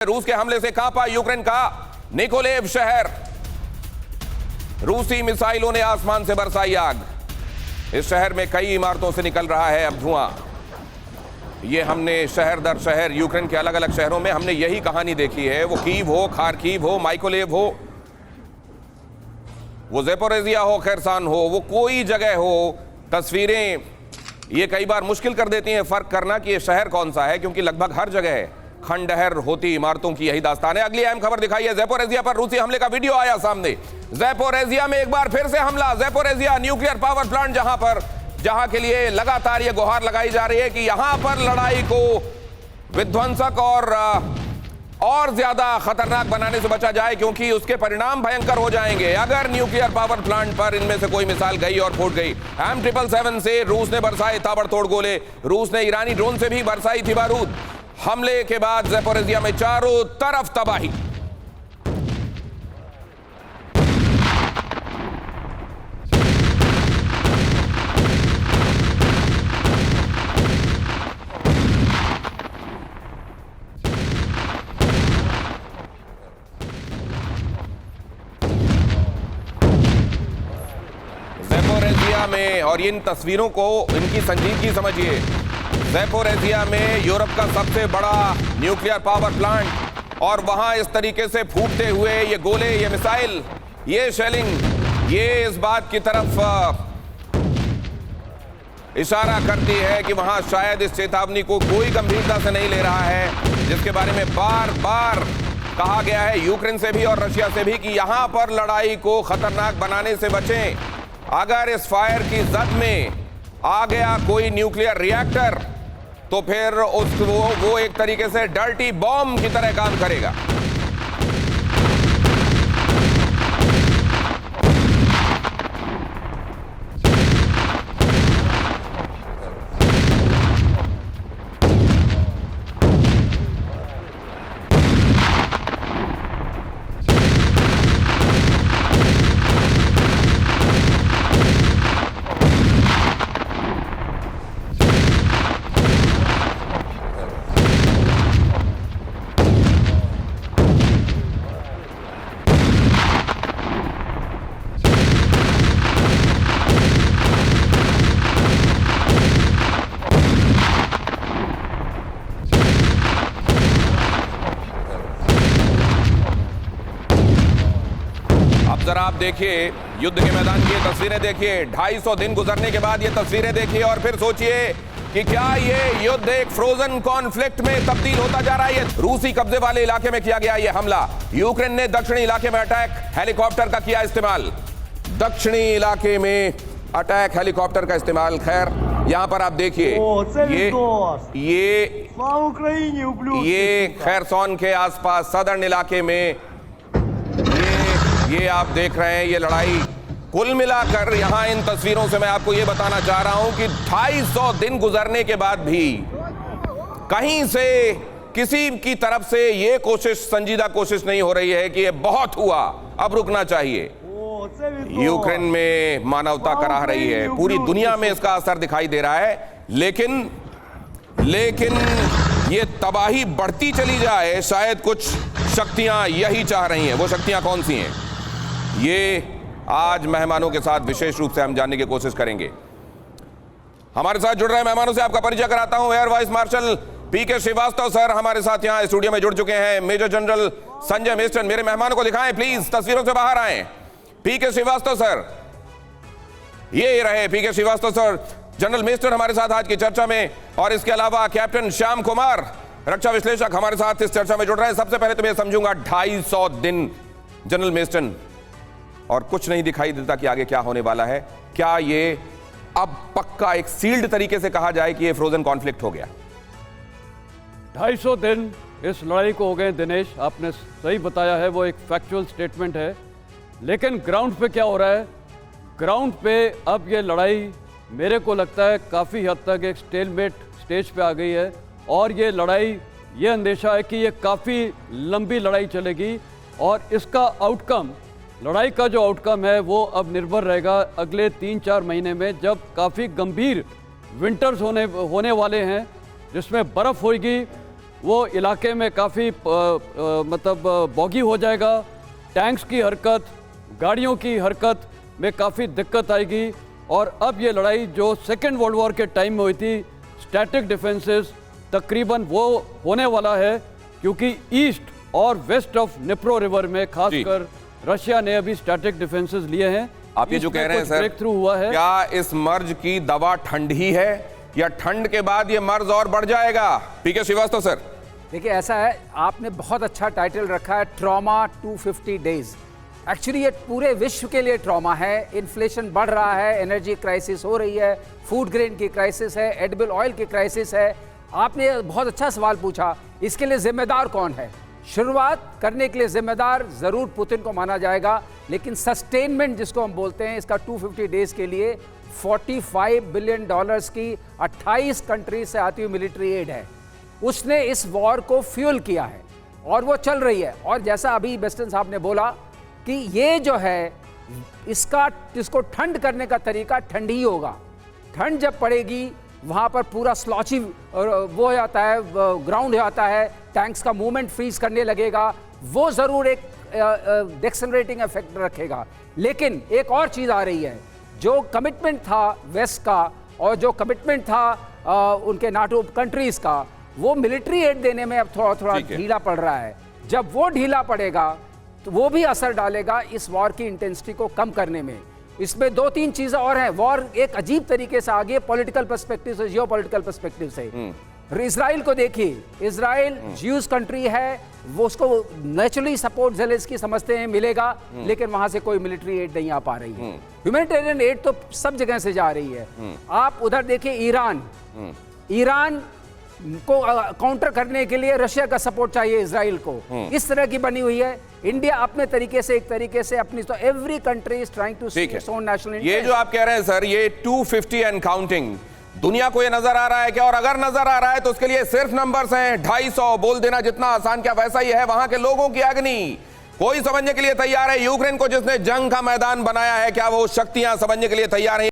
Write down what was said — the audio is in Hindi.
रूस के हमले से कांपा यूक्रेन का निकोलेव शहर। रूसी मिसाइलों ने आसमान से बरसाई आग। इस शहर में कई इमारतों से निकल रहा है अब धुआं। ये हमने शहर दर शहर यूक्रेन के अलग अलग शहरों में हमने यही कहानी देखी है। वो कीव हो, खारकीव हो, माइकोलेव हो, वो ज़ेपोरिज़िया हो, खेरसन हो, वो कोई जगह हो, तस्वीरें ये कई बार मुश्किल कर देती हैं फर्क करना कि ये शहर कौन सा है, क्योंकि लगभग हर जगह खंडहर होती इमारतों की यही दास्तान है। अगली अहम खबर दिखाई है, ज़ेपोरिज़िया पर रूसी हमले का वीडियो आया सामने। ज़ेपोरिज़िया में एक बार फिर से हमला। ज़ेपोरिज़िया न्यूक्लियर पावर प्लांट जहां के लिए लगातार ये गुहार लगाई जा रही है कि यहां पर लड़ाई को विध्वंसक और ज्यादा खतरनाक बनाने से बचा जाए, क्योंकि उसके परिणाम भयंकर हो जाएंगे अगर न्यूक्लियर पावर प्लांट पर इनमें से कोई मिसाइल गई और फूट गई। M777 से रूस ने बरसाए ताबड़तोड़ गोले। रूस ने ईरानी ड्रोन से भी बरसाई थी बारूद। हमले के बाद ज़ेपोरिज़िया में चारों तरफ तबाही। ज़ेपोरिज़िया में, और इन तस्वीरों को इनकी संजीदगी समझिए, ज़ेपोरिज़िया में यूरोप का सबसे बड़ा न्यूक्लियर पावर प्लांट, और वहां इस तरीके से फूटते हुए ये गोले, ये मिसाइल, ये शेलिंग, ये इस बात की तरफ इशारा करती है कि वहां शायद इस चेतावनी को कोई गंभीरता से नहीं ले रहा है, जिसके बारे में बार बार कहा गया है यूक्रेन से भी और रशिया से भी कि यहां पर लड़ाई को खतरनाक बनाने से बचें। अगर इस फायर की जद में आ गया कोई न्यूक्लियर रिएक्टर तो फिर वो एक तरीके से डर्टी बॉम्ब की तरह काम करेगा। जरा आप देखिए युद्ध के मैदान की ये तस्वीरें देखिए, 250 दिन गुजरने के बाद ये तस्वीरें देखिए और फिर सोचिए कि क्या ये युद्ध एक फ्रोजन कॉन्फ्लिक्ट में तब्दील होता जा रहा है। रूसी कब्जे वाले इलाके में किया गया ये हमला। यूक्रेन ने दक्षिणी इलाके में अटैक हेलीकॉप्टर का किया इस्तेमाल। दक्षिणी इलाके में अटैक हेलीकॉप्टर का इस्तेमाल। खैर यहां पर आप देखिए ये खेरसन के आसपास सदर्न इलाके में ये आप देख रहे हैं ये लड़ाई। कुल मिलाकर यहां इन तस्वीरों से मैं आपको ये बताना चाह रहा हूं कि 250 दिन गुजरने के बाद भी कहीं से किसी की तरफ से ये कोशिश, संजीदा कोशिश नहीं हो रही है कि ये बहुत हुआ, अब रुकना चाहिए। यूक्रेन में मानवता कराह रही है, पूरी दुनिया में इसका असर दिखाई दे रहा है, लेकिन ये तबाही बढ़ती चली जाए, शायद कुछ शक्तियां यही चाह रही हैं। वो शक्तियां कौन सी हैं, ये आज मेहमानों के साथ विशेष रूप से हम जानने की कोशिश करेंगे। हमारे साथ जुड़ रहे मेहमानों से आपका परिचय कराता हूं। एयर वाइस मार्शल पीके श्रीवास्तव सर हमारे साथ यहां स्टूडियो में जुड़ चुके हैं। मेजर जनरल संजय मेस्टन, मेरे मेहमानों को दिखाएं प्लीज, तस्वीरों से बाहर आए। पीके श्रीवास्तव सर, ये रहे पीके श्रीवास्तव सर। जनरल मेस्टन हमारे साथ आज की चर्चा में, और इसके अलावा कैप्टन श्याम कुमार, रक्षा विश्लेषक, हमारे साथ इस चर्चा में जुड़ रहे हैं। सबसे पहले तो मैं समझूंगा 250 दिन जनरल मेस्टन, और कुछ नहीं दिखाई देता कि आगे क्या होने वाला है। क्या ये अब पक्का एक सील्ड तरीके से कहा जाए कि ये फ्रोजन कॉन्फ्लिक्ट हो गया? 250 दिन इस लड़ाई को हो गए दिनेश, आपने सही बताया है, वो एक फैक्चुअल स्टेटमेंट है। लेकिन ग्राउंड पे क्या हो रहा है? ग्राउंड पे अब ये लड़ाई मेरे को लगता है काफ़ी हद तक एक स्टेलमेट स्टेज पे आ गई है, और ये लड़ाई, ये अंदेशा है कि ये काफ़ी लंबी लड़ाई चलेगी, और इसका आउटकम, लड़ाई का जो आउटकम है वो अब निर्भर रहेगा अगले 3-4 महीने में, जब काफ़ी गंभीर विंटर्स होने वाले हैं, जिसमें बर्फ़ होगी, वो इलाके में काफ़ी मतलब बॉगी हो जाएगा। टैंक्स की हरकत, गाड़ियों की हरकत में काफ़ी दिक्कत आएगी। और अब ये लड़ाई जो सेकेंड वर्ल्ड वॉर के टाइम में हुई थी, स्टैटिक डिफेंसेस, तकरीबन वो होने वाला है, क्योंकि ईस्ट और वेस्ट ऑफ निप्रो रिवर में खासकर रशिया ने अभी स्टैटिक डिफेंसेस लिए हैं। आप ये जो कह रहे हैं सर, ब्रेक थ्रू हुआ है। क्या इस मर्ज की दवा ठंड ही है या ठंड के बाद ये मर्ज और बढ़ जाएगा? पीके श्रीवास्तव सर। देखिए ऐसा है, आपने बहुत अच्छा टाइटल रखा है, ट्रॉमा 250 डेज। एक्चुअली ये पूरे विश्व के लिए ट्रॉमा है। इन्फ्लेशन बढ़ रहा है, एनर्जी क्राइसिस हो रही है, फूड ग्रेन की क्राइसिस है, एडिबल ऑयल की क्राइसिस है। आपने बहुत अच्छा सवाल पूछा, इसके लिए जिम्मेदार कौन है? शुरुआत करने के लिए जिम्मेदार जरूर पुतिन को माना जाएगा, लेकिन सस्टेनमेंट जिसको हम बोलते हैं, इसका 250 डेज के लिए $45 बिलियन की 28 कंट्रीज से आती हुई मिलिट्री एड है। उसने इस वॉर को फ्यूल किया है और वो चल रही है। और जैसा अभी बेस्टन साहब ने बोला कि ये जो है, इसको ठंड करने का तरीका ठंड ही होगा। ठंड जब पड़ेगी वहाँ पर पूरा स्लॉची वो हो जाता है, ग्राउंड हो जाता है, टैंक्स का मूवमेंट फ्रीज करने लगेगा, वो ज़रूर एक डिक्सेलरेटिंग इफेक्ट रखेगा। लेकिन एक और चीज़ आ रही है, जो कमिटमेंट था वेस्ट का और जो कमिटमेंट था उनके नाटो कंट्रीज़ का, वो मिलिट्री एड देने में अब थोड़ा थोड़ा ढीला पड़ रहा है। जब वो ढीला पड़ेगा तो वो भी असर डालेगा इस वॉर की इंटेंसिटी को कम करने में। इसमें दो तीन चीजें और हैं। वॉर एक अजीब तरीके से आगे पॉलिटिकल पर्सपेक्टिव से, जियोपॉलिटिकल पर्सपेक्टिव से। इजराइल को देखिए, इजराइल ज्यूज कंट्री है, वो उसको नेचुरली सपोर्ट ज़ेलेंस्की समझते हैं मिलेगा, लेकिन वहां से कोई मिलिट्री एड नहीं आ पा रही है। ह्यूमैनिटेरियन एड तो सब जगह से जा रही है। आप उधर देखिए ईरान को काउंटर करने के लिए रशिया का सपोर्ट चाहिए इजराइल को। इस तरह की बनी हुई है। इंडिया अपने तरीके से, एक तरीके से अपनी, तो every country is trying to see its own national interest. ये जो आप कह रहे हैं सर, ये 250 एंड काउंटिंग, दुनिया को ये नजर आ रहा है क्या? और अगर नजर आ रहा है तो उसके लिए सिर्फ नंबर्स हैं। 250 बोल देना जितना आसान, क्या वैसा ही है? वहां के लोगों की अग्नि कोई समझने के लिए तैयार है? यूक्रेन को जिसने जंग का मैदान बनाया है, क्या वो शक्तियां समझने के लिए तैयार हैं?